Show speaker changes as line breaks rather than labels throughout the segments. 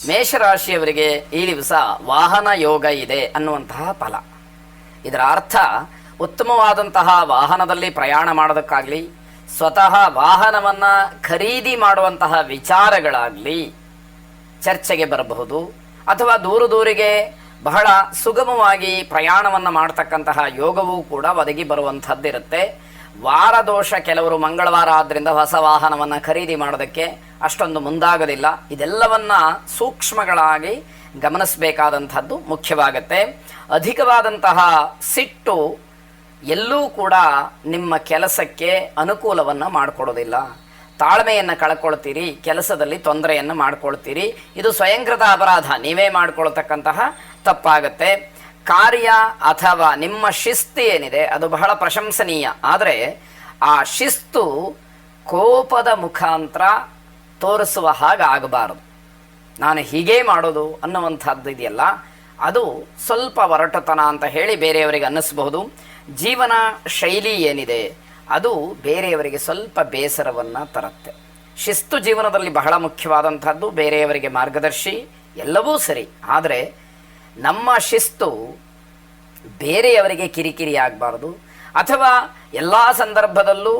ಮೇಷರಾಶಿಯವರಿಗೆ ಈ ದಿವಸ ವಾಹನ ಯೋಗ ಇದೆ ಅನ್ನುವಂತಹ ಫಲ. ಇದರ ಅರ್ಥ ಉತ್ತಮವಾದಂತಹ ವಾಹನದಲ್ಲಿ ಪ್ರಯಾಣ ಮಾಡೋದಕ್ಕಾಗಲಿ, ಸ್ವತಃ ವಾಹನವನ್ನು ಖರೀದಿ ಮಾಡುವಂತಹ ವಿಚಾರಗಳಾಗಲಿ ಚರ್ಚೆಗೆ ಬರಬಹುದು. ಅಥವಾ ದೂರಿಗೆ ಬಹಳ ಸುಗಮವಾಗಿ ಪ್ರಯಾಣವನ್ನು ಮಾಡತಕ್ಕಂತಹ ಯೋಗವೂ ಕೂಡ ಒದಗಿ ಬರುವಂಥದ್ದಿರುತ್ತೆ. ವಾರದೋಷ, ಕೆಲವರು ಮಂಗಳವಾರ ಆದ್ದರಿಂದ ಹೊಸ ವಾಹನವನ್ನು ಖರೀದಿ ಮಾಡೋದಕ್ಕೆ ಅಷ್ಟೊಂದು ಮುಂದಾಗೋದಿಲ್ಲ. ಇದೆಲ್ಲವನ್ನ ಸೂಕ್ಷ್ಮಗಳಾಗಿ ಗಮನಿಸಬೇಕಾದಂಥದ್ದು ಮುಖ್ಯವಾಗತ್ತೆ. ಅಧಿಕವಾದಂತಹ ಸಿಟ್ಟು ಎಲ್ಲೂ ಕೂಡ ನಿಮ್ಮ ಕೆಲಸಕ್ಕೆ ಅನುಕೂಲವನ್ನು ಮಾಡಿಕೊಡೋದಿಲ್ಲ. ತಾಳ್ಮೆಯನ್ನು ಕಳ್ಕೊಳ್ತೀರಿ, ಕೆಲಸದಲ್ಲಿ ತೊಂದರೆಯನ್ನು ಮಾಡ್ಕೊಳ್ತೀರಿ. ಇದು ಸ್ವಯಂಕೃತ ಅಪರಾಧ, ನೀವೇ ಮಾಡ್ಕೊಳ್ತಕ್ಕಂತಹ ತಪ್ಪಾಗತ್ತೆ. ಕಾರ್ಯ ಅಥವಾ ನಿಮ್ಮ ಶಿಸ್ತು ಏನಿದೆ ಅದು ಬಹಳ ಪ್ರಶಂಸನೀಯ. ಆದರೆ ಆ ಶಿಸ್ತು ಕೋಪದ ಮುಖಾಂತರ ತೋರಿಸುವ ಹಾಗೆ ಆಗಬಾರದು. ನಾನು ಹೀಗೇ ಮಾಡೋದು ಅನ್ನುವಂಥದ್ದು ಇದೆಯಲ್ಲ, ಅದು ಸ್ವಲ್ಪ ಒರಟುತನ ಅಂತ ಹೇಳಿ ಬೇರೆಯವರಿಗೆ ಅನ್ನಿಸಬಹುದು. ಜೀವನ ಶೈಲಿ ಏನಿದೆ ಅದು ಬೇರೆಯವರಿಗೆ ಸ್ವಲ್ಪ ಬೇಸರವನ್ನು ತರುತ್ತೆ. ಶಿಸ್ತು ಜೀವನದಲ್ಲಿ ಬಹಳ ಮುಖ್ಯವಾದಂಥದ್ದು, ಬೇರೆಯವರಿಗೆ ಮಾರ್ಗದರ್ಶಿ ಎಲ್ಲವೂ ಸರಿ. ಆದರೆ ನಮ್ಮ ಶಿಸ್ತು ಬೇರೆಯವರಿಗೆ ಕಿರಿಕಿರಿ ಆಗಬಾರ್ದು, ಅಥವಾ ಎಲ್ಲ ಸಂದರ್ಭದಲ್ಲೂ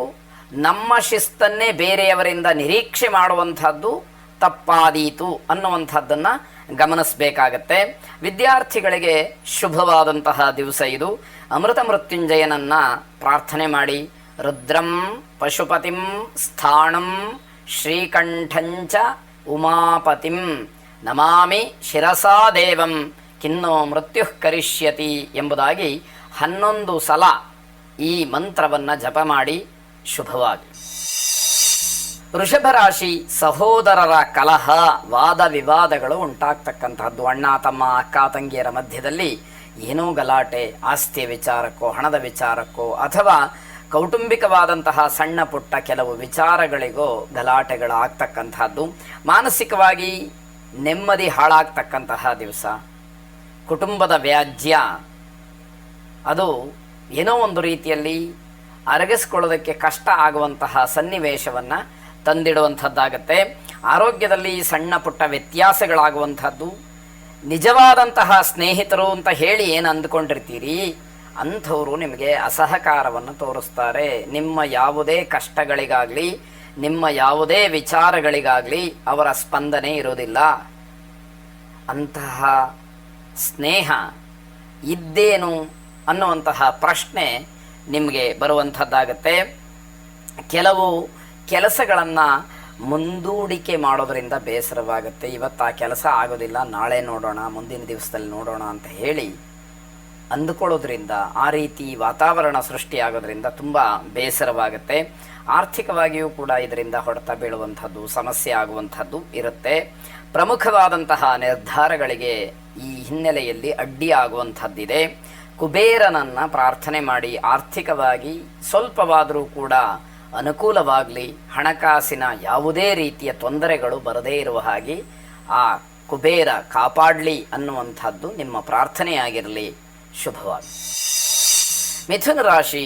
ನಮ್ಮ ಶಿಸ್ತನ್ನೇ ಬೇರೆಯವರಿಂದ ನಿರೀಕ್ಷೆ ಮಾಡುವಂಥದ್ದು ತಪ್ಪಾದೀತು ಅನ್ನುವಂಥದ್ದನ್ನು ಗಮನಿಸಬೇಕಾಗತ್ತೆ. ವಿದ್ಯಾರ್ಥಿಗಳಿಗೆ ಶುಭವಾದಂತಹ ದಿವಸ ಇದು. ಅಮೃತ ಮೃತ್ಯುಂಜಯನನ್ನು ಪ್ರಾರ್ಥನೆ ಮಾಡಿ. ರುದ್ರಂ ಪಶುಪತಿಂ ಸ್ಥಾಣಂ ಶ್ರೀಕಂಠಂಚ ಉಮಾಪತಿಂ ನಮಾಮಿ ಶಿರಸಾ ದೇವಂ ಕಿನ್ನೋ ಮೃತ್ಯು ಕರಿಷ್ಯತಿ ಎಂಬುದಾಗಿ 11 ಸಲ ಈ ಮಂತ್ರವನ್ನು ಜಪ ಮಾಡಿ. ಶುಭವಾಗಿ. ವೃಷಭ ರಾಶಿ, ಸಹೋದರರ ಕಲಹ, ವಾದ ವಿವಾದಗಳು ಉಂಟಾಗ್ತಕ್ಕಂತಹದ್ದು. ಅಣ್ಣ ತಮ್ಮ, ಅಕ್ಕ ತಂಗಿಯರ ಮಧ್ಯದಲ್ಲಿ ಏನೋ ಗಲಾಟೆ, ಆಸ್ತಿಯ ವಿಚಾರಕ್ಕೋ ಹಣದ ವಿಚಾರಕ್ಕೋ ಅಥವಾ ಕೌಟುಂಬಿಕವಾದಂತಹ ಸಣ್ಣ ಪುಟ್ಟ ಕೆಲವು ವಿಚಾರಗಳಿಗೋ ಗಲಾಟೆಗಳು ಆಗ್ತಕ್ಕಂತಹದ್ದು. ಮಾನಸಿಕವಾಗಿ ನೆಮ್ಮದಿ ಹಾಳಾಗ್ತಕ್ಕಂತಹ ದಿವಸ. ಕುಟುಂಬದ ವ್ಯಾಜ್ಯ ಅದು ಏನೋ ಒಂದು ರೀತಿಯಲ್ಲಿ ಅರಗಿಸ್ಕೊಳ್ಳೋದಕ್ಕೆ ಕಷ್ಟ ಆಗುವಂತಹ ಸನ್ನಿವೇಶವನ್ನು ತಂದಿಡುವಂಥದ್ದಾಗತ್ತೆ. ಆರೋಗ್ಯದಲ್ಲಿ ಸಣ್ಣ ಪುಟ್ಟ ವ್ಯತ್ಯಾಸಗಳಾಗುವಂಥದ್ದು. ನಿಜವಾದಂತಹ ಸ್ನೇಹಿತರು ಅಂತ ಹೇಳಿ ಏನು ಅಂದ್ಕೊಂಡಿರ್ತೀರಿ ಅಂಥವರು ನಿಮಗೆ ಅಸಹಕಾರವನ್ನು ತೋರಿಸ್ತಾರೆ. ನಿಮ್ಮ ಯಾವುದೇ ಕಷ್ಟಗಳಿಗಾಗಲಿ, ನಿಮ್ಮ ಯಾವುದೇ ವಿಚಾರಗಳಿಗಾಗಲಿ ಅವರ ಸ್ಪಂದನೆ ಇರೋದಿಲ್ಲ. ಅಂತಹ ಸ್ನೇಹ ಇದ್ದೇನು ಅನ್ನುವಂತಹ ಪ್ರಶ್ನೆ ನಿಮಗೆ ಬರುವಂಥದ್ದಾಗತ್ತೆ. ಕೆಲವು ಕೆಲಸಗಳನ್ನು ಮುಂದೂಡಿಕೆ ಮಾಡೋದರಿಂದ ಬೇಸರವಾಗುತ್ತೆ. ಇವತ್ತು ಆ ಕೆಲಸ ಆಗೋದಿಲ್ಲ, ನಾಳೆ ನೋಡೋಣ, ಮುಂದಿನ ದಿವಸದಲ್ಲಿ ನೋಡೋಣ ಅಂತ ಹೇಳಿ ಅಂದುಕೊಳ್ಳೋದ್ರಿಂದ ಆ ರೀತಿ ವಾತಾವರಣ ಸೃಷ್ಟಿಯಾಗೋದ್ರಿಂದ ತುಂಬ ಬೇಸರವಾಗುತ್ತೆ. ಆರ್ಥಿಕವಾಗಿಯೂ ಕೂಡ ಇದರಿಂದ ಹೊಡೆತ ಬೀಳುವಂಥದ್ದು, ಸಮಸ್ಯೆ ಆಗುವಂಥದ್ದು ಇರುತ್ತೆ. ಪ್ರಮುಖವಾದಂತಹ ನಿರ್ಧಾರಗಳಿಗೆ ಈ ಹಿನ್ನೆಲೆಯಲ್ಲಿ ಅಡ್ಡಿಯಾಗುವಂಥದ್ದಿದೆ. ಕುಬೇರನನ್ನು ಪ್ರಾರ್ಥನೆ ಮಾಡಿ. ಆರ್ಥಿಕವಾಗಿ ಸ್ವಲ್ಪವಾದರೂ ಕೂಡ ಅನುಕೂಲವಾಗಲಿ, ಹಣಕಾಸಿನ ಯಾವುದೇ ರೀತಿಯ ತೊಂದರೆಗಳು ಬರದೇ ಇರುವ ಹಾಗೆ ಆ ಕುಬೇರ ಕಾಪಾಡಲಿ ಅನ್ನುವಂಥದ್ದು ನಿಮ್ಮ ಪ್ರಾರ್ಥನೆಯಾಗಿರಲಿ. ಶುಭವಾಗಿ. ಮಿಥುನ ರಾಶಿ,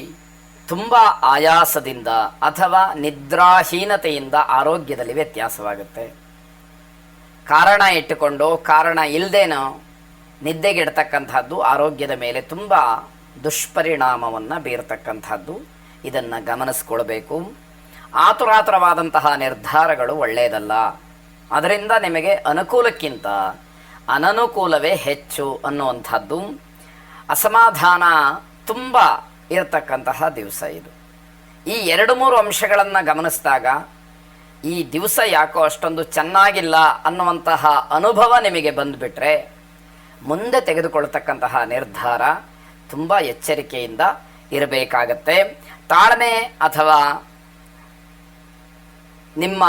ತುಂಬ ಆಯಾಸದಿಂದ ಅಥವಾ ನಿದ್ರಾಹೀನತೆಯಿಂದ ಆರೋಗ್ಯದಲ್ಲಿ ವ್ಯತ್ಯಾಸವಾಗುತ್ತೆ. ಕಾರಣ ಇಟ್ಟುಕೊಂಡು ಕಾರಣ ಇಲ್ಲದೇನೋ ನಿದ್ದೆಗೆಡ್ತಕ್ಕಂಥದ್ದು ಆರೋಗ್ಯದ ಮೇಲೆ ತುಂಬ ದುಷ್ಪರಿಣಾಮವನ್ನು ಬೀರತಕ್ಕಂಥದ್ದು. ಇದನ್ನು ಗಮನಿಸ್ಕೊಳ್ಬೇಕು. ಆತುರಾತುರವಾದಂತಹ ನಿರ್ಧಾರಗಳು ಒಳ್ಳೆಯದಲ್ಲ. ಅದರಿಂದ ನಿಮಗೆ ಅನುಕೂಲಕ್ಕಿಂತ ಅನನುಕೂಲವೇ ಹೆಚ್ಚು ಅನ್ನುವಂಥದ್ದು. ಅಸಮಾಧಾನ ತುಂಬ ಇರತಕ್ಕಂತಹ ದಿವಸ ಇದು. ಈ 2-3 ಅಂಶಗಳನ್ನು ಗಮನಿಸಿದಾಗ ಈ ದಿವಸ ಯಾಕೋ ಅಷ್ಟೊಂದು ಚೆನ್ನಾಗಿಲ್ಲ ಅನ್ನುವಂತಹ ಅನುಭವ ನಿಮಗೆ ಬಂದುಬಿಟ್ರೆ ಮುಂದೆ ತೆಗೆದುಕೊಳ್ತಕ್ಕಂತಹ ನಿರ್ಧಾರ ತುಂಬ ಎಚ್ಚರಿಕೆಯಿಂದ ಇರಬೇಕಾಗತ್ತೆ. ತಾಳ್ಮೆ ಅಥವಾ ನಿಮ್ಮ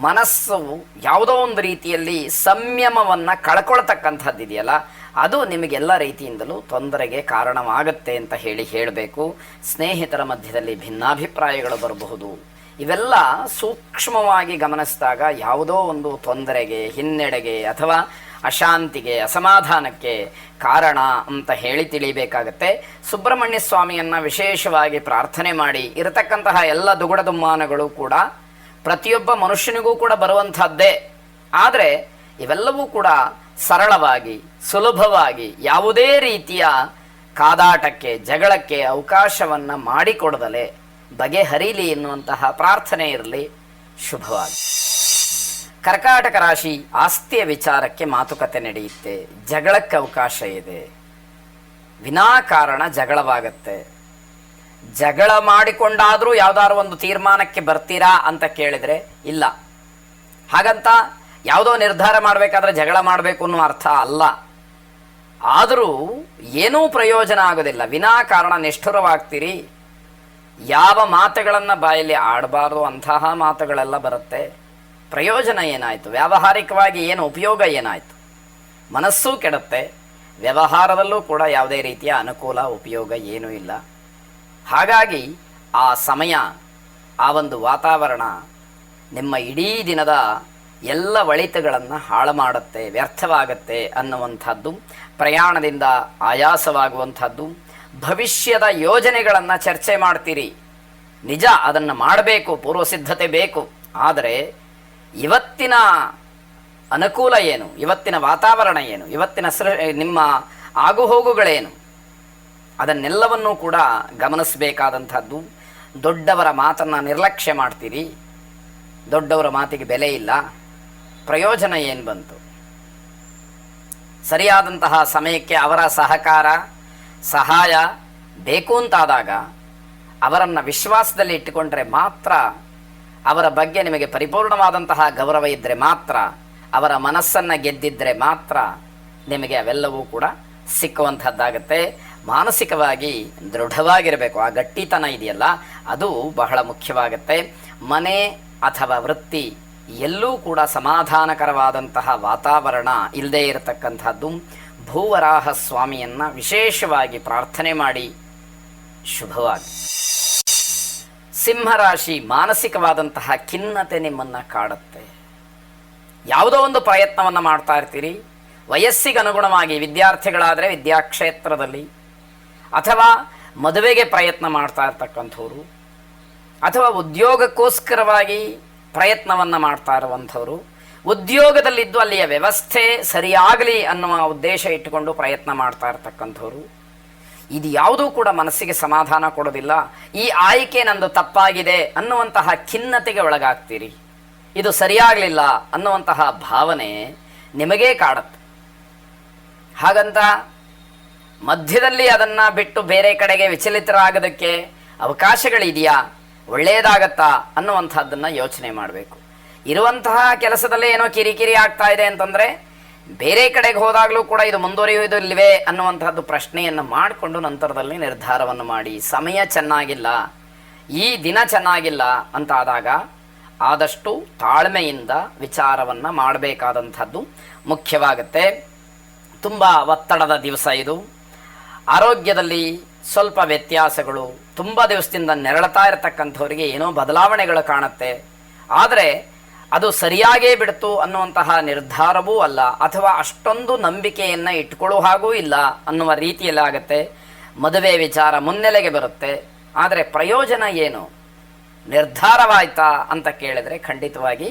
ಮನಸ್ಸು ಯಾವುದೋ ಒಂದು ರೀತಿಯಲ್ಲಿ ಸಂಯಮವನ್ನು ಕಳ್ಕೊಳ್ತಕ್ಕಂಥದ್ದಿದೆಯಲ್ಲ, ಅದು ನಿಮಗೆಲ್ಲ ರೀತಿಯಿಂದಲೂ ತೊಂದರೆಗೆ ಕಾರಣವಾಗುತ್ತೆ ಅಂತ ಹೇಳಬೇಕು. ಸ್ನೇಹಿತರ ಮಧ್ಯದಲ್ಲಿ ಭಿನ್ನಾಭಿಪ್ರಾಯಗಳು ಬರಬಹುದು. ಇವೆಲ್ಲ ಸೂಕ್ಷ್ಮವಾಗಿ ಗಮನಿಸಿದಾಗ ಯಾವುದೋ ಒಂದು ತೊಂದರೆಗೆ, ಹಿನ್ನಡೆಗೆ ಅಥವಾ ಅಶಾಂತಿಗೆ, ಅಸಮಾಧಾನಕ್ಕೆ ಕಾರಣ ಅಂತ ಹೇಳಿ ತಿಳಿಬೇಕಾಗತ್ತೆ. ಸುಬ್ರಹ್ಮಣ್ಯ ಸ್ವಾಮಿಯನ್ನು ವಿಶೇಷವಾಗಿ ಪ್ರಾರ್ಥನೆ ಮಾಡಿ. ಇರತಕ್ಕಂತಹ ಎಲ್ಲ ದುಗುಡ ದುಮ್ಮಾನಗಳು ಕೂಡ ಪ್ರತಿಯೊಬ್ಬ ಮನುಷ್ಯನಿಗೂ ಕೂಡ ಬರುವಂಥದ್ದೇ. ಆದರೆ ಇವೆಲ್ಲವೂ ಕೂಡ ಸರಳವಾಗಿ ಸುಲಭವಾಗಿ ಯಾವುದೇ ರೀತಿಯ ಕಾದಾಟಕ್ಕೆ ಜಗಳಕ್ಕೆ ಅವಕಾಶವನ್ನು ಮಾಡಿಕೊಡದಲೆ ಬಗೆಹರಿಲಿ ಎನ್ನುವಂತಹ ಪ್ರಾರ್ಥನೆ ಇರಲಿ. ಶುಭವಾಗಿ. ಕರ್ಕಾಟಕ ರಾಶಿ, ಆಸ್ತಿಯ ವಿಚಾರಕ್ಕೆ ಮಾತುಕತೆ ನಡೆಯುತ್ತೆ, ಜಗಳಕ್ಕೆ ಅವಕಾಶ ಇದೆ, ವಿನಾಕಾರಣ ಜಗಳವಾಗತ್ತೆ. ಜಗಳ ಮಾಡಿಕೊಂಡಾದರೂ ಯಾವುದಾದ್ರು ಒಂದು ತೀರ್ಮಾನಕ್ಕೆ ಬರ್ತೀರಾ ಅಂತ ಕೇಳಿದರೆ ಇಲ್ಲ. ಹಾಗಂತ ಯಾವುದೋ ನಿರ್ಧಾರ ಮಾಡಬೇಕಾದ್ರೆ ಜಗಳ ಮಾಡಬೇಕು ಅನ್ನೋ ಅರ್ಥ ಅಲ್ಲ. ಆದರೂ ಏನೂ ಪ್ರಯೋಜನ ಆಗೋದಿಲ್ಲ, ವಿನಾಕಾರಣ ನಿಷ್ಠುರವಾಗ್ತೀರಿ. ಯಾವ ಮಾತುಗಳನ್ನು ಬಾಯಲ್ಲಿ ಆಡಬಾರ್ದು ಅಂತಹ ಮಾತುಗಳೆಲ್ಲ ಬರುತ್ತೆ. ಪ್ರಯೋಜನ ಏನಾಯಿತು? ವ್ಯಾವಹಾರಿಕವಾಗಿ ಏನು ಉಪಯೋಗ ಏನಾಯಿತು? ಮನಸ್ಸೂ ಕೆಡುತ್ತೆ, ವ್ಯವಹಾರದಲ್ಲೂ ಕೂಡ ಯಾವುದೇ ರೀತಿಯ ಅನುಕೂಲ ಉಪಯೋಗ ಏನೂ ಇಲ್ಲ. ಹಾಗಾಗಿ ಆ ಸಮಯ, ಆ ಒಂದು ವಾತಾವರಣ ನಿಮ್ಮ ಇಡೀ ದಿನದ ಎಲ್ಲ ಒಳಿತುಗಳನ್ನು ಹಾಳು ಮಾಡುತ್ತೆ, ವ್ಯರ್ಥವಾಗತ್ತೆ ಅನ್ನುವಂಥದ್ದು. ಪ್ರಯಾಣದಿಂದ ಆಯಾಸವಾಗುವಂಥದ್ದು. ಭವಿಷ್ಯದ ಯೋಜನೆಗಳನ್ನು ಚರ್ಚೆ ಮಾಡ್ತೀರಿ. ನಿಜ, ಅದನ್ನು ಮಾಡಬೇಕು, ಪೂರ್ವ ಸಿದ್ಧತೆ ಬೇಕು. ಆದರೆ ಇವತ್ತಿನ ಅನುಕೂಲ ಏನು, ಇವತ್ತಿನ ವಾತಾವರಣ ಏನು, ಇವತ್ತಿನ ನಿಮ್ಮ ಆಗುಹೋಗುಗಳೇನು, ಅದನ್ನೆಲ್ಲವನ್ನೂ ಕೂಡ ಗಮನಿಸಬೇಕಾದಂಥದ್ದು. ದೊಡ್ಡವರ ಮಾತನ್ನು ನಿರ್ಲಕ್ಷ್ಯ ಮಾಡ್ತೀರಿ. ದೊಡ್ಡವರ ಮಾತಿಗೆ ಬೆಲೆ ಇಲ್ಲ, ಪ್ರಯೋಜನ ಏನು ಬಂತು? ಸರಿಯಾದಂತಹ ಸಮಯಕ್ಕೆ ಅವರ ಸಹಕಾರ ಸಹಾಯ ಬೇಕು ಅಂತಾದಾಗ ಅವರನ್ನು ವಿಶ್ವಾಸದಲ್ಲಿ ಇಟ್ಟುಕೊಂಡ್ರೆ ಮಾತ್ರ, ಅವರ ಬಗ್ಗೆ ನಿಮಗೆ ಪರಿಪೂರ್ಣವಾದಂತಹ ಗೌರವ ಇದ್ದರೆ ಮಾತ್ರ, ಅವರ ಮನಸ್ಸನ್ನು ಗೆದ್ದಿದ್ದರೆ ಮಾತ್ರ ನಿಮಗೆ ಅವೆಲ್ಲವೂ ಕೂಡ ಸಿಕ್ಕುವಂಥದ್ದಾಗತ್ತೆ. ಮಾನಸಿಕವಾಗಿ ದೃಢವಾಗಿರಬೇಕು. ಆ ಗಟ್ಟಿತನ ಇದೆಯಲ್ಲ, ಅದು ಬಹಳ ಮುಖ್ಯವಾಗುತ್ತೆ. ಮನೆ ಅಥವಾ ವೃತ್ತಿ ಎಲ್ಲೂ ಕೂಡ ಸಮಾಧಾನಕರವಾದಂತಹ ವಾತಾವರಣ ಇಲ್ಲದೇ ಇರತಕ್ಕಂಥದ್ದು. ಭೂವರಾಹ ಸ್ವಾಮಿಯನ್ನು ವಿಶೇಷವಾಗಿ ಪ್ರಾರ್ಥನೆ ಮಾಡಿ. ಶುಭವಾಗಿ. ಸಿಂಹರಾಶಿ, ಮಾನಸಿಕವಾದಂತಹ ಖಿನ್ನತೆ ನಿಮ್ಮನ್ನು ಕಾಡುತ್ತೆ. ಯಾವುದೋ ಒಂದು ಪ್ರಯತ್ನವನ್ನು ಮಾಡ್ತಾ ಇರ್ತೀರಿ. ವಯಸ್ಸಿಗೆ ಅನುಗುಣವಾಗಿ ವಿದ್ಯಾರ್ಥಿಗಳಾದರೆ ವಿದ್ಯಾಕ್ಷೇತ್ರದಲ್ಲಿ, ಅಥವಾ ಮದುವೆಗೆ ಪ್ರಯತ್ನ ಮಾಡ್ತಾ ಇರ್ತಕ್ಕಂಥವ್ರು, ಅಥವಾ ಉದ್ಯೋಗಕ್ಕೋಸ್ಕರವಾಗಿ ಪ್ರಯತ್ನವನ್ನು ಮಾಡ್ತಾ ಇರುವಂಥವ್ರು, ಉದ್ಯೋಗದಲ್ಲಿದ್ದು ಅಲ್ಲಿಯ ವ್ಯವಸ್ಥೆ ಸರಿಯಾಗಲಿ ಅನ್ನುವ ಉದ್ದೇಶ ಇಟ್ಟುಕೊಂಡು ಪ್ರಯತ್ನ ಮಾಡ್ತಾ ಇರ್ತಕ್ಕಂಥವ್ರು, ಇದು ಯಾವುದೂ ಕೂಡ ಮನಸ್ಸಿಗೆ ಸಮಾಧಾನ ಕೊಡೋದಿಲ್ಲ. ಈ ಆಯ್ಕೆ ನಂದು ತಪ್ಪಾಗಿದೆ ಅನ್ನುವಂತಹ ಖಿನ್ನತೆಗೆ ಒಳಗಾಗ್ತೀರಿ. ಇದು ಸರಿಯಾಗಲಿಲ್ಲ ಅನ್ನುವಂತಹ ಭಾವನೆ ನಿಮಗೇ ಕಾಡುತ್ತೆ. ಹಾಗಂತ ಮಧ್ಯದಲ್ಲಿ ಅದನ್ನು ಬಿಟ್ಟು ಬೇರೆ ಕಡೆಗೆ ವಿಚಲಿತರಾಗೋದಕ್ಕೆ ಅವಕಾಶಗಳಿದೆಯಾ, ಒಳ್ಳೆಯದಾಗತ್ತಾ ಅನ್ನುವಂಥದ್ದನ್ನು ಯೋಚನೆ ಮಾಡಬೇಕು. ಇರುವಂತಹ ಕೆಲಸದಲ್ಲೇ ಏನೋ ಕಿರಿಕಿರಿ ಆಗ್ತಾ ಇದೆ ಅಂತಂದರೆ ಬೇರೆ ಕಡೆಗೆ ಹೋದಾಗಲೂ ಕೂಡ ಇದು ಮುಂದುವರಿಯುವುದಿಲ್ಲವೇ ಅನ್ನುವಂಥದ್ದು ಪ್ರಶ್ನೆಯನ್ನು ಮಾಡಿಕೊಂಡು ನಂತರದಲ್ಲಿ ನಿರ್ಧಾರವನ್ನು ಮಾಡಿ. ಸಮಯ ಚೆನ್ನಾಗಿಲ್ಲ, ಈ ದಿನ ಚೆನ್ನಾಗಿಲ್ಲ ಅಂತ ಆದಾಗ ಆದಷ್ಟು ತಾಳ್ಮೆಯಿಂದ ವಿಚಾರವನ್ನು ಮಾಡಬೇಕಾದಂಥದ್ದು ಮುಖ್ಯವಾಗುತ್ತೆ. ತುಂಬ ಒತ್ತಡದ ದಿವಸ ಇದು. ಆರೋಗ್ಯದಲ್ಲಿ ಸ್ವಲ್ಪ ವ್ಯತ್ಯಾಸಗಳು, ತುಂಬ ದಿವಸದಿಂದ ನೆರಳತಾ ಇರತಕ್ಕಂಥವರಿಗೆ ಏನೋ ಬದಲಾವಣೆಗಳು ಕಾಣುತ್ತೆ. ಆದರೆ ಅದು ಸರಿಯಾಗೇ ಬಿಡ್ತು ಅನ್ನುವಂತಹ ನಿರ್ಧಾರವೂ ಅಲ್ಲ, ಅಥವಾ ಅಷ್ಟೊಂದು ನಂಬಿಕೆಯನ್ನು ಇಟ್ಕೊಳ್ಳೋ ಹಾಗೂ ಇಲ್ಲ ಅನ್ನುವ ರೀತಿಯಲ್ಲಿ ಆಗುತ್ತೆ. ಮದುವೆ ವಿಚಾರ ಮುನ್ನೆಲೆಗೆ ಬರುತ್ತೆ. ಆದರೆ ಪ್ರಯೋಜನ ಏನು? ನಿರ್ಧಾರವಾಯ್ತಾ ಅಂತ ಕೇಳಿದರೆ ಖಂಡಿತವಾಗಿ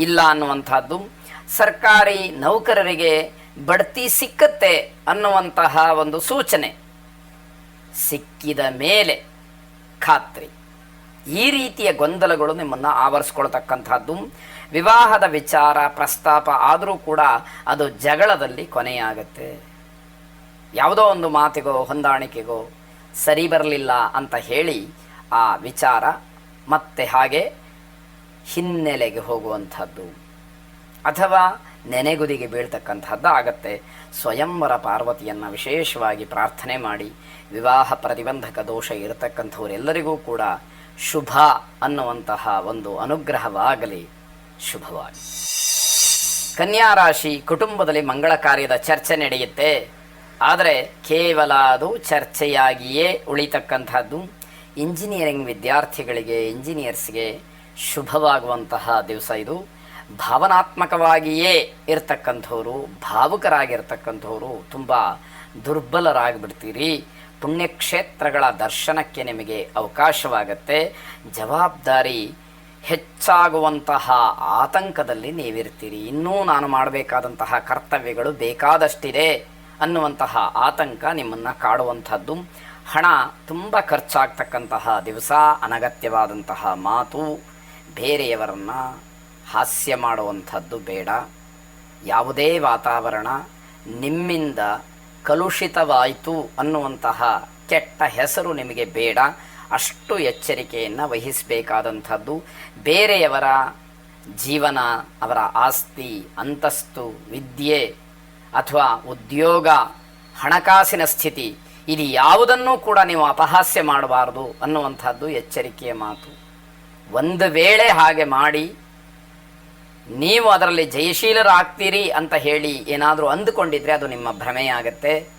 ಇಲ್ಲ ಅನ್ನುವಂಥದ್ದು. ಸರ್ಕಾರಿ ನೌಕರರಿಗೆ ಬಡ್ತಿ ಸಿಕ್ಕತ್ತೆ ಅನ್ನುವಂತಹ ಒಂದು ಸೂಚನೆ ಸಿಕ್ಕಿದ ಮೇಲೆ ಖಾತ್ರಿ. ಈ ರೀತಿಯ ಗೊಂದಲಗಳು ನಿಮ್ಮನ್ನು ಆವರಿಸ್ಕೊಳ್ತಕ್ಕಂಥದ್ದು. ವಿವಾಹದ ವಿಚಾರ ಪ್ರಸ್ತಾಪ ಆದರೂ ಕೂಡ ಅದು ಜಗಳದಲ್ಲಿ ಕೊನೆಯಾಗುತ್ತೆ. ಯಾವುದೋ ಒಂದು ಮಾತಿಗೋ ಹೊಂದಾಣಿಕೆಗೋ ಸರಿ ಬರಲಿಲ್ಲ ಅಂತ ಹೇಳಿ ಆ ವಿಚಾರ ಮತ್ತೆ ಹಾಗೆ ಹಿನ್ನೆಲೆಗೆ ಹೋಗುವಂಥದ್ದು ಅಥವಾ ನೆನೆಗುದಿಗೆ ಬೀಳ್ತಕ್ಕಂಥದ್ದು ಆಗತ್ತೆ. ಸ್ವಯಂವರ ಪಾರ್ವತಿಯನ್ನು ವಿಶೇಷವಾಗಿ ಪ್ರಾರ್ಥನೆ ಮಾಡಿ. ವಿವಾಹ ಪ್ರತಿಬಂಧಕ ದೋಷ ಇರತಕ್ಕಂಥವರೆಲ್ಲರಿಗೂ ಕೂಡ ಶುಭ ಅನ್ನುವಂತಹ ಒಂದು ಅನುಗ್ರಹವಾಗಲಿ. ಶುಭವಾಗಿ. ಕನ್ಯಾ ರಾಶಿ, ಕುಟುಂಬದಲ್ಲಿ ಮಂಗಳ ಕಾರ್ಯದ ಚರ್ಚೆ ನಡೆಯುತ್ತೆ. ಆದರೆ ಕೇವಲ ಅದು ಚರ್ಚೆಯಾಗಿಯೇ ಉಳಿತಕ್ಕಂಥದ್ದು. ಇಂಜಿನಿಯರಿಂಗ್ ವಿದ್ಯಾರ್ಥಿಗಳಿಗೆ, ಇಂಜಿನಿಯರ್ಸ್ಗೆ ಶುಭವಾಗುವಂತಹ ದಿವಸ ಇದು. ಭಾವನಾತ್ಮಕವಾಗಿಯೇ ಇರ್ತಕ್ಕಂಥವ್ರು, ಭಾವುಕರಾಗಿರ್ತಕ್ಕಂಥವ್ರು ತುಂಬ ದುರ್ಬಲರಾಗಿಬಿಡ್ತೀರಿ. ಪುಣ್ಯಕ್ಷೇತ್ರಗಳ ದರ್ಶನಕ್ಕೆ ನಿಮಗೆ ಅವಕಾಶವಾಗತ್ತೆ. ಜವಾಬ್ದಾರಿ ಹೆಚ್ಚಾಗುವಂತಹ ಆತಂಕದಲ್ಲಿ ನೀವಿರ್ತೀರಿ. ಇನ್ನೂ ನಾನು ಮಾಡಬೇಕಾದಂತಹ ಕರ್ತವ್ಯಗಳು ಬೇಕಾದಷ್ಟಿದೆ ಅನ್ನುವಂತಹ ಆತಂಕ ನಿಮ್ಮನ್ನು ಕಾಡುವಂಥದ್ದು. ಹಣ ತುಂಬ ಖರ್ಚಾಗ್ತಕ್ಕಂತಹ ದಿವಸ. ಅನಗತ್ಯವಾದಂತಹ ಮಾತು, ಬೇರೆಯವರನ್ನು ಹಾಸ್ಯ ಮಾಡುವಂಥದ್ದು ಬೇಡ. ಯಾವುದೇ ವಾತಾವರಣ ನಿಮ್ಮಿಂದ ಕಲುಷಿತವಾಯಿತು ಅನ್ನುವಂತಹ ಕೆಟ್ಟ ಹೆಸರು ನಿಮಗೆ ಬೇಡ. ಅಷ್ಟು ಎಚ್ಚರಿಕೆಯನ್ನು ವಹಿಸಬೇಕಾದಂಥದ್ದು. ಬೇರೆಯವರ ಜೀವನ, ಅವರ ಆಸ್ತಿ, ಅಂತಸ್ತು, ವಿದ್ಯೆ ಅಥವಾ ಉದ್ಯೋಗ, ಹಣಕಾಸಿನ ಸ್ಥಿತಿ, ಇದು ಯಾವುದನ್ನೂ ಕೂಡ ನೀವು ಅಪಹಾಸ್ಯ ಮಾಡಬಾರ್ದು ಅನ್ನುವಂಥದ್ದು ಎಚ್ಚರಿಕೆಯ ಮಾತು. ಒಂದು ವೇಳೆ ಹಾಗೆ ಮಾಡಿ ನೀವು ಅದರಲ್ಲಿ ಜಯಶೀಲರಾಗ್ತೀರಿ ಅಂತ ಹೇಳಿ ಏನಾದರೂ ಅಂದುಕೊಂಡಿದ್ರೆ ಅದು ನಿಮ್ಮ ಭ್ರಮೆಯಾಗತ್ತೆ.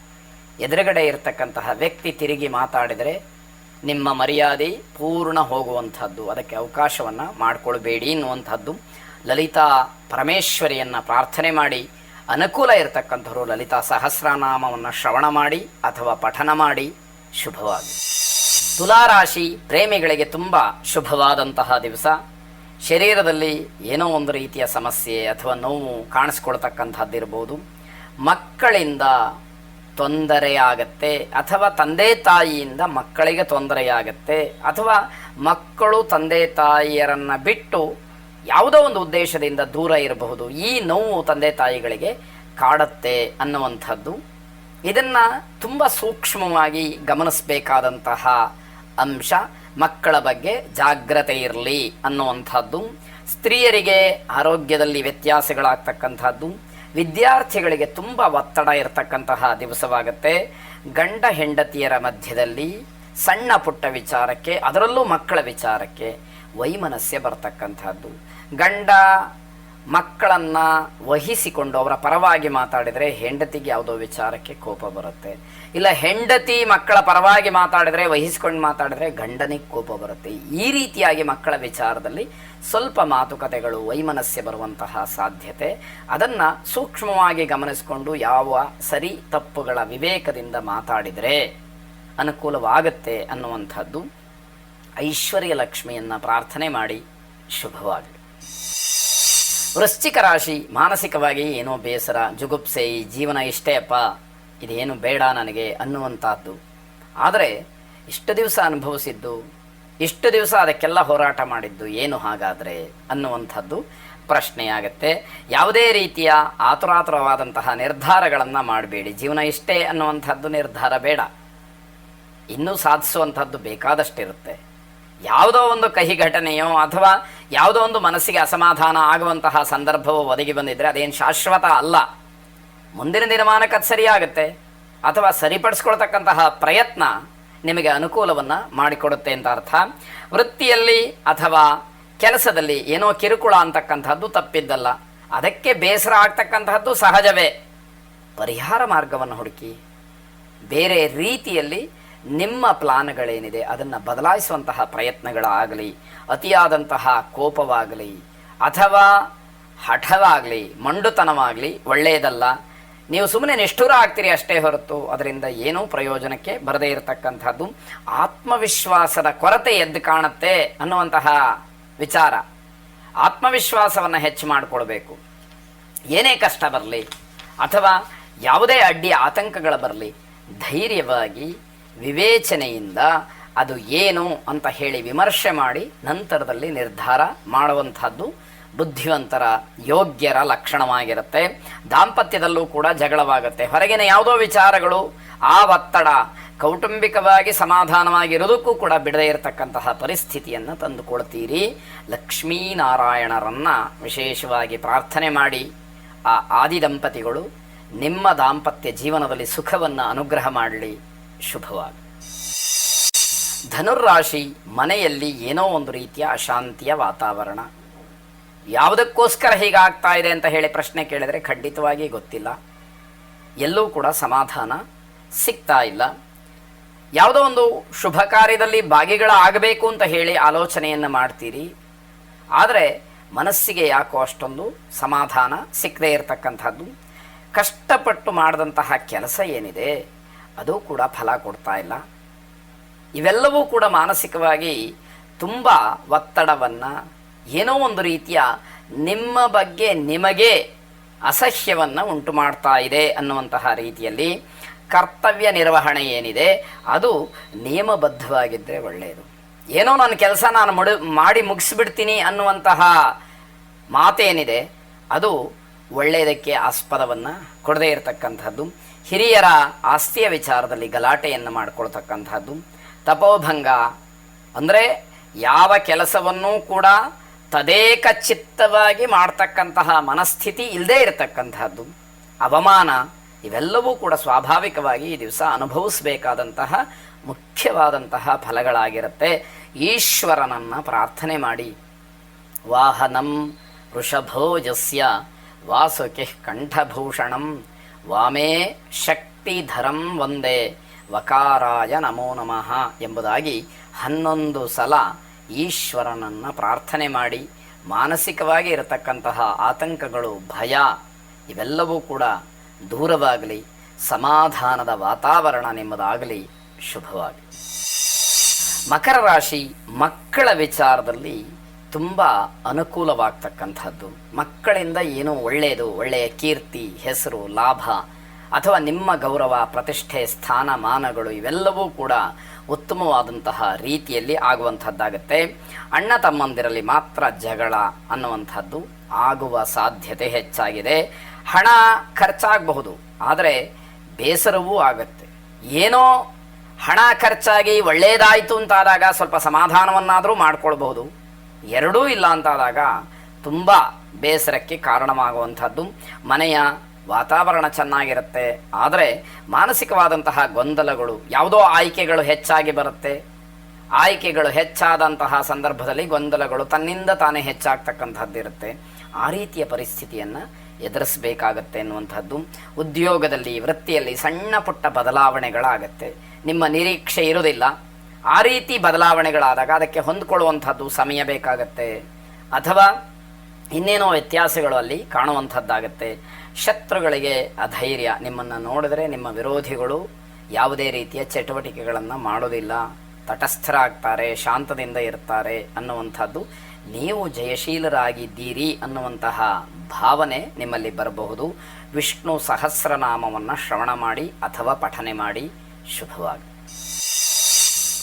ಎದುರುಗಡೆ ಇರತಕ್ಕಂತಹ ವ್ಯಕ್ತಿ ತಿರುಗಿ ಮಾತಾಡಿದರೆ ನಿಮ್ಮ ಮರ್ಯಾದೆ ಪೂರ್ಣ ಹೋಗುವಂಥದ್ದು. ಅದಕ್ಕೆ ಅವಕಾಶವನ್ನು ಮಾಡಿಕೊಳ್ಬೇಡಿ ಎನ್ನುವಂಥದ್ದು. ಲಲಿತಾ ಪರಮೇಶ್ವರಿಯನ್ನು ಪ್ರಾರ್ಥನೆ ಮಾಡಿ, ಅನುಕೂಲ ಇರತಕ್ಕಂಥವರು ಲಲಿತಾ ಸಹಸ್ರನಾಮವನ್ನು ಶ್ರವಣ ಮಾಡಿ ಅಥವಾ ಪಠನ ಮಾಡಿ. ಶುಭವಾಗಿ. ತುಲಾರಾಶಿ ಪ್ರೇಮಿಗಳಿಗೆ ತುಂಬ ಶುಭವಾದಂತಹ ದಿವಸ. ಶರೀರದಲ್ಲಿ ಏನೋ ಒಂದು ರೀತಿಯ ಸಮಸ್ಯೆ ಅಥವಾ ನೋವು ಕಾಣಿಸ್ಕೊಳ್ತಕ್ಕಂಥದ್ದಿರ್ಬೋದು. ಮಕ್ಕಳಿಂದ ತೊಂದರೆಯಾಗತ್ತೆ ಅಥವಾ ತಂದೆ ತಾಯಿಯಿಂದ ಮಕ್ಕಳಿಗೆ ತೊಂದರೆಯಾಗತ್ತೆ ಅಥವಾ ಮಕ್ಕಳು ತಂದೆ ತಾಯಿಯರನ್ನು ಬಿಟ್ಟು ಯಾವುದೋ ಒಂದು ಉದ್ದೇಶದಿಂದ ದೂರ ಇರಬಹುದು. ಈ ನೋವು ತಂದೆ ತಾಯಿಗಳಿಗೆ ಕಾಡುತ್ತೆ ಅನ್ನುವಂಥದ್ದು. ಇದನ್ನು ತುಂಬ ಸೂಕ್ಷ್ಮವಾಗಿ ಗಮನಿಸಬೇಕಾದಂತಹ ಅಂಶ. ಮಕ್ಕಳ ಬಗ್ಗೆ ಜಾಗ್ರತೆ ಇರಲಿ ಅನ್ನುವಂಥದ್ದು. ಸ್ತ್ರೀಯರಿಗೆ ಆರೋಗ್ಯದಲ್ಲಿ ವ್ಯತ್ಯಾಸಗಳಾಗ್ತಕ್ಕಂಥದ್ದು. ವಿದ್ಯಾರ್ಥಿಗಳಿಗೆ ತುಂಬ ಒತ್ತಡ ಇರತಕ್ಕಂತಹ ದಿವಸವಾಗುತ್ತೆ. ಗಂಡ ಹೆಂಡತಿಯರ ಮಧ್ಯದಲ್ಲಿ ಸಣ್ಣ ಪುಟ್ಟ ವಿಚಾರಕ್ಕೆ, ಅದರಲ್ಲೂ ಮಕ್ಕಳ ವಿಚಾರಕ್ಕೆ ವೈಮನಸ್ಯ ಬರ್ತಕ್ಕಂಥದ್ದು. ಗಂಡ ಮಕ್ಕಳನ್ನು ವಹಿಸಿಕೊಂಡು ಅವರ ಪರವಾಗಿ ಮಾತಾಡಿದರೆ ಹೆಂಡತಿಗೆ ಯಾವುದೋ ವಿಚಾರಕ್ಕೆ ಕೋಪ ಬರುತ್ತೆ. ಇಲ್ಲ ಹೆಂಡತಿ ಮಕ್ಕಳ ಪರವಾಗಿ ಮಾತಾಡಿದರೆ, ವಹಿಸಿಕೊಂಡು ಮಾತಾಡಿದರೆ ಗಂಡನಿಗೆ ಕೋಪ ಬರುತ್ತೆ. ಈ ರೀತಿಯಾಗಿ ಮಕ್ಕಳ ವಿಚಾರದಲ್ಲಿ ಸ್ವಲ್ಪ ಮಾತುಕತೆಗಳು, ವೈಮನಸ್ಯ ಬರುವಂತಹ ಸಾಧ್ಯತೆ. ಅದನ್ನು ಸೂಕ್ಷ್ಮವಾಗಿ ಗಮನಿಸಿಕೊಂಡು ಯಾವ ಸರಿ ತಪ್ಪುಗಳ ವಿವೇಕದಿಂದ ಮಾತಾಡಿದರೆ ಅನುಕೂಲವಾಗುತ್ತೆ ಅನ್ನುವಂಥದ್ದು. ಐಶ್ವರ್ಯ ಲಕ್ಷ್ಮಿಯನ್ನು ಪ್ರಾರ್ಥನೆ ಮಾಡಿ. ಶುಭವಾಗಲಿ. ವೃಶ್ಚಿಕ ರಾಶಿ ಮಾನಸಿಕವಾಗಿ ಏನೋ ಬೇಸರ, ಜುಗುಪ್ಸೆ, ಈ ಜೀವನ ಇಷ್ಟೇ ಅಪ್ಪ, ಇದೇನು ಬೇಡ ನನಗೆ ಅನ್ನುವಂಥದ್ದು. ಆದರೆ ಇಷ್ಟು ದಿವಸ ಅನುಭವಿಸಿದ್ದು, ಇಷ್ಟು ದಿವಸ ಅದಕ್ಕೆಲ್ಲ ಹೋರಾಟ ಮಾಡಿದ್ದು ಏನು ಹಾಗಾದರೆ ಅನ್ನುವಂಥದ್ದು ಪ್ರಶ್ನೆಯಾಗತ್ತೆ. ಯಾವುದೇ ರೀತಿಯ ಆತುರಾತುರವಾದಂತಹ ನಿರ್ಧಾರಗಳನ್ನು ಮಾಡಬೇಡಿ. ಜೀವನ ಇಷ್ಟೇ ಅನ್ನುವಂಥದ್ದು ನಿರ್ಧಾರ ಬೇಡ. ಇನ್ನೂ ಸಾಧಿಸುವಂಥದ್ದು ಬೇಕಾದಷ್ಟಿರುತ್ತೆ. ಯಾವುದೋ ಒಂದು ಕಹಿ ಘಟನೆಯೋ ಅಥವಾ ಯಾವುದೋ ಒಂದು ಮನಸ್ಸಿಗೆ ಅಸಮಾಧಾನ ಆಗುವಂತಹ ಸಂದರ್ಭವು ಒದಗಿ ಬಂದಿದ್ದರೆ ಅದೇನು ಶಾಶ್ವತ ಅಲ್ಲ. ಮುಂದಿನ ದಿನಮಾನಕ್ಕೆ ಅದು ಸರಿಯಾಗುತ್ತೆ ಅಥವಾ ಸರಿಪಡಿಸ್ಕೊಳ್ತಕ್ಕಂತಹ ಪ್ರಯತ್ನ ನಿಮಗೆ ಅನುಕೂಲವನ್ನು ಮಾಡಿಕೊಡುತ್ತೆ ಅಂತ ಅರ್ಥ. ವೃತ್ತಿಯಲ್ಲಿ ಅಥವಾ ಕೆಲಸದಲ್ಲಿ ಏನೋ ಕಿರುಕುಳ ಅಂತಕ್ಕಂಥದ್ದು ತಪ್ಪಿದ್ದಲ್ಲ. ಅದಕ್ಕೆ ಬೇಸರ ಆಗ್ತಕ್ಕಂತಹದ್ದು ಸಹಜವೇ. ಪರಿಹಾರ ಮಾರ್ಗವನ್ನು ಹುಡುಕಿ. ಬೇರೆ ರೀತಿಯಲ್ಲಿ ನಿಮ್ಮ ಪ್ಲಾನ್ಗಳೇನಿದೆ ಅದನ್ನು ಬದಲಾಯಿಸುವಂತಹ ಪ್ರಯತ್ನಗಳಾಗಲಿ, ಅತಿಯಾದಂತಹ ಕೋಪವಾಗಲಿ ಅಥವಾ ಹಠವಾಗಲಿ, ಮಂಡುತನವಾಗಲಿ ಒಳ್ಳೆಯದಲ್ಲ. ನೀವು ಸುಮ್ಮನೆ ನಿಷ್ಠುರ ಆಗ್ತೀರಿ ಅಷ್ಟೇ ಹೊರತು ಅದರಿಂದ ಏನೂ ಪ್ರಯೋಜನಕ್ಕೆ ಬರದೇ ಇರತಕ್ಕಂಥದ್ದು. ಆತ್ಮವಿಶ್ವಾಸದ ಕೊರತೆ ಎದ್ದು ಕಾಣುತ್ತೆ ಅನ್ನುವಂತಹ ವಿಚಾರ. ಆತ್ಮವಿಶ್ವಾಸವನ್ನು ಹೆಚ್ಚು ಮಾಡಿಕೊಳ್ಬೇಕು. ಏನೇ ಕಷ್ಟ ಬರಲಿ ಅಥವಾ ಯಾವುದೇ ಅಡ್ಡಿ ಆತಂಕಗಳು ಬರಲಿ, ಧೈರ್ಯವಾಗಿ ವಿವೇಚನೆಯಿಂದ ಅದು ಏನು ಅಂತ ಹೇಳಿ ವಿಮರ್ಶೆ ಮಾಡಿ ನಂತರದಲ್ಲಿ ನಿರ್ಧಾರ ಮಾಡುವಂಥದ್ದು ಬುದ್ಧಿವಂತರ, ಯೋಗ್ಯರ ಲಕ್ಷಣವಾಗಿರುತ್ತೆ. ದಾಂಪತ್ಯದಲ್ಲೂ ಕೂಡ ಜಗಳವಾಗುತ್ತೆ. ಹೊರಗಿನ ಯಾವುದೋ ವಿಚಾರಗಳು, ಆ ಒತ್ತಡ ಕೌಟುಂಬಿಕವಾಗಿ ಸಮಾಧಾನವಾಗಿರೋದಕ್ಕೂ ಕೂಡ ಬಿಡದೇ ಇರತಕ್ಕಂತಹ ಪರಿಸ್ಥಿತಿಯನ್ನು ತಂದುಕೊಳ್ತೀರಿ. ಲಕ್ಷ್ಮೀನಾರಾಯಣರನ್ನು ವಿಶೇಷವಾಗಿ ಪ್ರಾರ್ಥನೆ ಮಾಡಿ ಆ ಆದಿ ದಂಪತಿಗಳು ನಿಮ್ಮ ದಾಂಪತ್ಯ ಜೀವನದಲ್ಲಿ ಸುಖವನ್ನು ಅನುಗ್ರಹ ಮಾಡಲಿ. ಶುಭವಾಗಿ. ಧನುರ್ರಾಶಿ ಮನೆಯಲ್ಲಿ ಏನೋ ಒಂದು ರೀತಿಯ ಅಶಾಂತಿಯ ವಾತಾವರಣ. ಯಾವುದಕ್ಕೋಸ್ಕರ ಹೀಗಾಗ್ತಾ ಇದೆ ಅಂತ ಹೇಳಿ ಪ್ರಶ್ನೆ ಕೇಳಿದರೆ ಖಂಡಿತವಾಗಿ ಗೊತ್ತಿಲ್ಲ. ಎಲ್ಲೂ ಕೂಡ ಸಮಾಧಾನ ಸಿಗ್ತಾ ಇಲ್ಲ. ಯಾವುದೋ ಒಂದು ಶುಭ ಕಾರ್ಯದಲ್ಲಿ ಭಾಗಿಗಳಾಗಬೇಕು ಅಂತ ಹೇಳಿ ಆಲೋಚನೆಯನ್ನು ಮಾಡ್ತೀರಿ. ಆದರೆ ಮನಸ್ಸಿಗೆ ಯಾಕೋ ಅಷ್ಟೊಂದು ಸಮಾಧಾನ ಸಿಕ್ಕದೇ ಇರತಕ್ಕಂಥದ್ದು. ಕಷ್ಟಪಟ್ಟು ಮಾಡಿದಂತಹ ಕೆಲಸ ಏನಿದೆ ಅದು ಕೂಡ ಫಲ ಕೊಡ್ತಾ ಇಲ್ಲ. ಇವೆಲ್ಲವೂ ಕೂಡ ಮಾನಸಿಕವಾಗಿ ತುಂಬ ಒತ್ತಡವನ್ನು, ಏನೋ ಒಂದು ರೀತಿಯ ನಿಮ್ಮ ಬಗ್ಗೆ ನಿಮಗೆ ಅಸಹ್ಯವನ್ನು ಉಂಟು ಮಾಡ್ತಾ ಇದೆ ಅನ್ನುವಂತಹ ರೀತಿಯಲ್ಲಿ ಕರ್ತವ್ಯ ನಿರ್ವಹಣೆ ಏನಿದೆ ಅದು ನಿಯಮಬದ್ಧವಾಗಿದ್ದರೆ ಒಳ್ಳೆಯದು. ಏನೋ ನನ್ನ ಕೆಲಸ ನಾನು ಮಾಡಿ ಮುಗಿಸ್ಬಿಡ್ತೀನಿ ಅನ್ನುವಂತಹ ಮಾತೇನಿದೆ ಅದು ಒಳ್ಳೆಯದಕ್ಕೆ ಆಸ್ಪದವನ್ನು ಕೊಡದೇ ಇರತಕ್ಕಂಥದ್ದು, ಹಿರಿಯರ ಆಸ್ತಿಯ ವಿಚಾರದಲ್ಲಿ ಗಲಾಟೆಯನ್ನು ಮಾಡಿಕೊಳ್ತಕ್ಕಂಥದ್ದು, ತಪೋಭಂಗ ಅಂದರೆ ಯಾವ ಕೆಲಸವನ್ನೂ ಕೂಡ ತದೇಕ ಚಿತ್ತವಾಗಿ ಮಾಡ್ತಕ್ಕಂತಹ ಮನಸ್ಥಿತಿ ಇಲ್ಲದೇ ಇರತಕ್ಕಂತಹದ್ದು, ಅವಮಾನ, ಇವೆಲ್ಲವೂ ಕೂಡ ಸ್ವಾಭಾವಿಕವಾಗಿ ಈ ದಿವಸ ಅನುಭವಿಸಬೇಕಾದಂತಹ ಮುಖ್ಯವಾದಂತಹ ಫಲಗಳಾಗಿರುತ್ತೆ. ಈಶ್ವರನನ್ನು ಪ್ರಾರ್ಥನೆ ಮಾಡಿ. ವಾಹನಂ ವೃಷಭೋಜಸ್ಯ ವಾಸುಕಿ ಕಂಠಭೂಷಣಂ ವಾಮೇ ಶಕ್ತಿಧರಂ ವಂದೇ ವಕಾರಾಯ ನಮೋ ನಮಃ ಎಂಬುದಾಗಿ 11 ಸಲ ಈಶ್ವರನನ್ನು ಪ್ರಾರ್ಥನೆ ಮಾಡಿ. ಮಾನಸಿಕವಾಗಿ ಇರತಕ್ಕಂತಹ ಆತಂಕಗಳು, ಭಯ ಇವೆಲ್ಲವೂ ಕೂಡ ದೂರವಾಗಲಿ, ಸಮಾಧಾನದ ವಾತಾವರಣ ನಿಮ್ಮದಾಗಲಿ, ಶುಭವಾಗಲಿ. ಮಕರ ರಾಶಿ ಮಕ್ಕಳ ವಿಚಾರದಲ್ಲಿ ತುಂಬ ಅನುಕೂಲವಾಗ್ತಕ್ಕಂಥದ್ದು. ಮಕ್ಕಳಿಂದ ಏನೋ ಒಳ್ಳೆಯದು, ಒಳ್ಳೆಯ ಕೀರ್ತಿ, ಹೆಸರು, ಲಾಭ ಅಥವಾ ನಿಮ್ಮ ಗೌರವ, ಪ್ರತಿಷ್ಠೆ, ಸ್ಥಾನಮಾನಗಳು ಇವೆಲ್ಲವೂ ಕೂಡ ಉತ್ತಮವಾದಂತಹ ರೀತಿಯಲ್ಲಿ ಆಗುವಂಥದ್ದಾಗತ್ತೆ. ಅಣ್ಣ ತಮ್ಮಂದಿರಲ್ಲಿ ಮಾತ್ರ ಜಗಳ ಅನ್ನುವಂಥದ್ದು ಆಗುವ ಸಾಧ್ಯತೆ ಹೆಚ್ಚಾಗಿದೆ. ಹಣ ಖರ್ಚಾಗಬಹುದು, ಆದರೆ ಬೇಸರವೂ ಆಗುತ್ತೆ. ಏನೋ ಹಣ ಖರ್ಚಾಗಿ ಒಳ್ಳೆಯದಾಯಿತು ಅಂತಾದಾಗ ಸ್ವಲ್ಪ ಸಮಾಧಾನವನ್ನಾದರೂ ಮಾಡ್ಕೊಳ್ಬಹುದು. ಎರಡೂ ಇಲ್ಲ ಅಂತಾದಾಗ ತುಂಬ ಬೇಸರಕ್ಕೆ ಕಾರಣವಾಗುವಂಥದ್ದು. ಮನೆಯ ವಾತಾವರಣ ಚೆನ್ನಾಗಿರುತ್ತೆ, ಆದರೆ ಮಾನಸಿಕವಾದಂತಹ ಗೊಂದಲಗಳು, ಯಾವುದೋ ಆಯ್ಕೆಗಳು ಹೆಚ್ಚಾಗಿ ಬರುತ್ತೆ. ಆಯ್ಕೆಗಳು ಹೆಚ್ಚಾದಂತಹ ಸಂದರ್ಭದಲ್ಲಿ ಗೊಂದಲಗಳು ತನ್ನಿಂದ ತಾನೇ ಹೆಚ್ಚಾಗ್ತಕ್ಕಂಥದ್ದಿರುತ್ತೆ. ಆ ರೀತಿಯ ಪರಿಸ್ಥಿತಿಯನ್ನು ಎದುರಿಸಬೇಕಾಗತ್ತೆ ಎನ್ನುವಂಥದ್ದು. ಉದ್ಯೋಗದಲ್ಲಿ, ವೃತ್ತಿಯಲ್ಲಿ ಸಣ್ಣ ಪುಟ್ಟ ಬದಲಾವಣೆಗಳಾಗತ್ತೆ. ನಿಮ್ಮ ನಿರೀಕ್ಷೆ ಇರೋದಿಲ್ಲ. ಆ ರೀತಿ ಬದಲಾವಣೆಗಳಾದಾಗ ಅದಕ್ಕೆ ಹೊಂದ್ಕೊಳ್ಳುವಂಥದ್ದು ಸಮಯ ಬೇಕಾಗತ್ತೆ, ಅಥವಾ ಇನ್ನೇನೋ ವ್ಯತ್ಯಾಸಗಳು ಅಲ್ಲಿ ಕಾಣುವಂಥದ್ದಾಗತ್ತೆ. ಶತ್ರುಗಳಿಗೆ ಅಧೈರ್ಯ, ನಿಮ್ಮನ್ನು ನೋಡಿದರೆ ನಿಮ್ಮ ವಿರೋಧಿಗಳು ಯಾವುದೇ ರೀತಿಯ ಚಟುವಟಿಕೆಗಳನ್ನು ಮಾಡೋದಿಲ್ಲ, ತಟಸ್ಥರಾಗ್ತಾರೆ, ಶಾಂತದಿಂದ ಇರ್ತಾರೆ ಅನ್ನುವಂಥದ್ದು. ನೀವು ಜಯಶೀಲರಾಗಿದ್ದೀರಿ ಅನ್ನುವಂತಹ ಭಾವನೆ ನಿಮ್ಮಲ್ಲಿ ಬರಬಹುದು. ವಿಷ್ಣು ಸಹಸ್ರನಾಮವನ್ನು ಶ್ರವಣ ಮಾಡಿ ಅಥವಾ ಪಠನೆ ಮಾಡಿ, ಶುಭವಾಗಿ.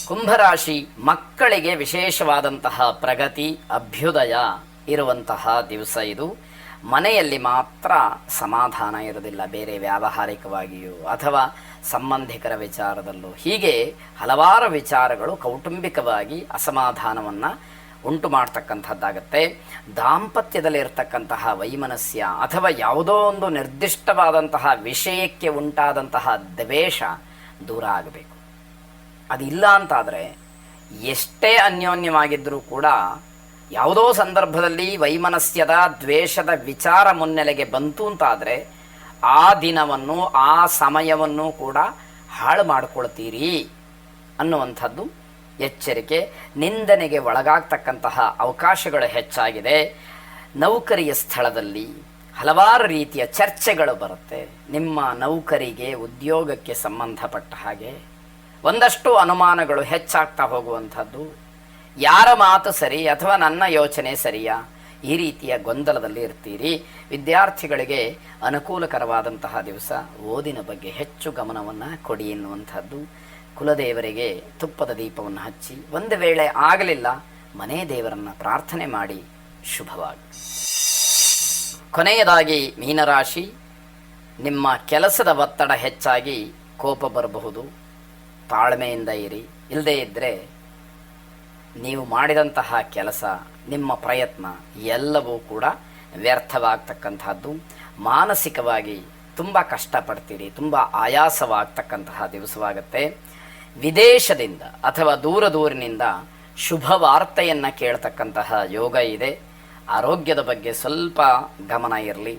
ಕುಂಭರಾಶಿ ಮಕ್ಕಳಿಗೆ ವಿಶೇಷವಾದಂತಹ ಪ್ರಗತಿ, ಅಭ್ಯುದಯ ಇರುವಂತಹ ದಿವಸ ಇದು. ಮನೆಯಲ್ಲಿ ಮಾತ್ರ ಸಮಾಧಾನ ಇರೋದಿಲ್ಲ, ಬೇರೆ ವ್ಯಾವಹಾರಿಕವಾಗಿಯೂ ಅಥವಾ ಸಂಬಂಧಿಕರ ವಿಚಾರದಲ್ಲೂ, ಹೀಗೆ ಹಲವಾರು ವಿಚಾರಗಳು ಕೌಟುಂಬಿಕವಾಗಿ ಅಸಮಾಧಾನವನ್ನು ಉಂಟು ಮಾಡ್ತಕ್ಕಂಥದ್ದಾಗತ್ತೆ. ದಾಂಪತ್ಯದಲ್ಲಿರ್ತಕ್ಕಂತಹ ವೈಮನಸ್ಯ ಅಥವಾ ಯಾವುದೋ ಒಂದು ನಿರ್ದಿಷ್ಟವಾದಂತಹ ವಿಷಯಕ್ಕೆ ಉಂಟಾದಂತಹ ದ್ವೇಷ ದೂರ ಆಗಬೇಕು. ಅದಿಲ್ಲ ಅಂತಾದರೆ ಎಷ್ಟೇ ಅನ್ಯೋನ್ಯವಾಗಿದ್ದರೂ ಕೂಡ ಯಾವುದೋ ಸಂದರ್ಭದಲ್ಲಿ ವೈಮನಸ್ಯದ ದ್ವೇಷದ ವಿಚಾರ ಮುನ್ನೆಲೆಗೆ ಬಂತು ಅಂತಾದರೆ ಆ ದಿನವನ್ನು, ಆ ಸಮಯವನ್ನು ಕೂಡ ಹಾಳು ಮಾಡಿಕೊಳ್ತೀರಿ ಅನ್ನುವಂಥದ್ದು ಎಚ್ಚರಿಕೆ. ನಿಂದನೆಗೆ ಒಳಗಾಗ್ತಕ್ಕಂತಹ ಅವಕಾಶಗಳು ಹೆಚ್ಚಾಗಿದೆ. ನೌಕರಿಯ ಸ್ಥಳದಲ್ಲಿ ಹಲವಾರು ರೀತಿಯ ಚರ್ಚೆಗಳು ಬರುತ್ತೆ. ನಿಮ್ಮ ನೌಕರಿಗೆ, ಉದ್ಯೋಗಕ್ಕೆ ಸಂಬಂಧಪಟ್ಟ ಹಾಗೆ ಒಂದಷ್ಟು ಅನುಮಾನಗಳು ಹೆಚ್ಚಾಗ್ತಾ ಹೋಗುವಂಥದ್ದು. ಯಾರ ಮಾತು ಸರಿ ಅಥವಾ ನನ್ನ ಯೋಚನೆ ಸರಿಯಾ, ಈ ರೀತಿಯ ಗೊಂದಲದಲ್ಲಿ ಇರ್ತೀರಿ. ವಿದ್ಯಾರ್ಥಿಗಳಿಗೆ ಅನುಕೂಲಕರವಾದಂತಹ ದಿವಸ. ಓದಿನ ಬಗ್ಗೆ ಹೆಚ್ಚು ಗಮನವನ್ನು ಕೊಡಿ ಎನ್ನುವಂಥದ್ದು. ಕುಲದೇವರಿಗೆ ತುಪ್ಪದ ದೀಪವನ್ನು ಹಚ್ಚಿ, ಒಂದು ವೇಳೆ ಆಗಲಿಲ್ಲ ಮನೆ ದೇವರನ್ನು ಪ್ರಾರ್ಥನೆ ಮಾಡಿ, ಶುಭವಾಗಿ. ಕೊನೆಯದಾಗಿ ಮೀನರಾಶಿ, ನಿಮ್ಮ ಕೆಲಸದ ಒತ್ತಡ ಹೆಚ್ಚಾಗಿ ಕೋಪ ಬರಬಹುದು. ತಾಳ್ಮೆಯಿಂದ ಇರಿ. ಇಲ್ಲದೇ ಇದ್ದರೆ ನೀವು ಮಾಡಿದಂತಹ ಕೆಲಸ, ನಿಮ್ಮ ಪ್ರಯತ್ನ ಎಲ್ಲವೂ ಕೂಡ ವ್ಯರ್ಥವಾಗ್ತಕ್ಕಂಥದ್ದು. ಮಾನಸಿಕವಾಗಿ ತುಂಬ ಕಷ್ಟಪಡ್ತೀರಿ, ತುಂಬ ಆಯಾಸವಾಗ್ತಕ್ಕಂತಹ ದಿವಸವಾಗುತ್ತೆ. ವಿದೇಶದಿಂದ ಅಥವಾ ದೂರದೂರಿನಿಂದ ಶುಭ ವಾರ್ತೆಯನ್ನು ಕೇಳ್ತಕ್ಕಂತಹ ಯೋಗ ಇದೆ. ಆರೋಗ್ಯದ ಬಗ್ಗೆ ಸ್ವಲ್ಪ ಗಮನ ಇರಲಿ.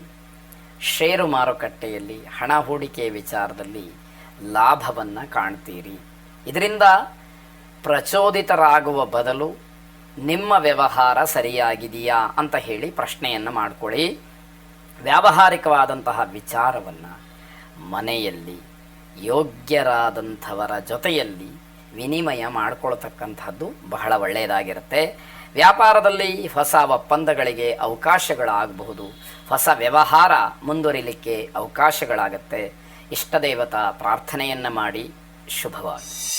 ಷೇರು ಮಾರುಕಟ್ಟೆಯಲ್ಲಿ ಹಣ ಹೂಡಿಕೆ ವಿಚಾರದಲ್ಲಿ ಲಾಭವನ್ನು ಕಾಣ್ತೀರಿ. ಇದರಿಂದ ಪ್ರಚೋದಿತರಾಗುವ ಬದಲು ನಿಮ್ಮ ವ್ಯವಹಾರ ಸರಿಯಾಗಿದೆಯಾ ಅಂತ ಹೇಳಿ ಪ್ರಶ್ನೆಯನ್ನು ಮಾಡಿಕೊಳ್ಳಿ. ವ್ಯಾವಹಾರಿಕವಾದಂತಹ ವಿಚಾರವನ್ನು ಮನೆಯಲ್ಲಿ ಯೋಗ್ಯರಾದಂಥವರ ಜೊತೆಯಲ್ಲಿ ವಿನಿಮಯ ಮಾಡಿಕೊಳ್ತಕ್ಕಂಥದ್ದು ಬಹಳ ಒಳ್ಳೆಯದಾಗಿರುತ್ತೆ. ವ್ಯಾಪಾರದಲ್ಲಿ ಹೊಸ ಒಪ್ಪಂದಗಳಿಗೆ ಅವಕಾಶಗಳಾಗಬಹುದು, ಹೊಸ ವ್ಯವಹಾರ ಮುಂದುವರಿಲಿಕ್ಕೆ ಅವಕಾಶಗಳಾಗತ್ತೆ. ಇಷ್ಟದೇವತಾ ಪ್ರಾರ್ಥನೆಯನ್ನು ಮಾಡಿ ಶುಭವಾಗಿ.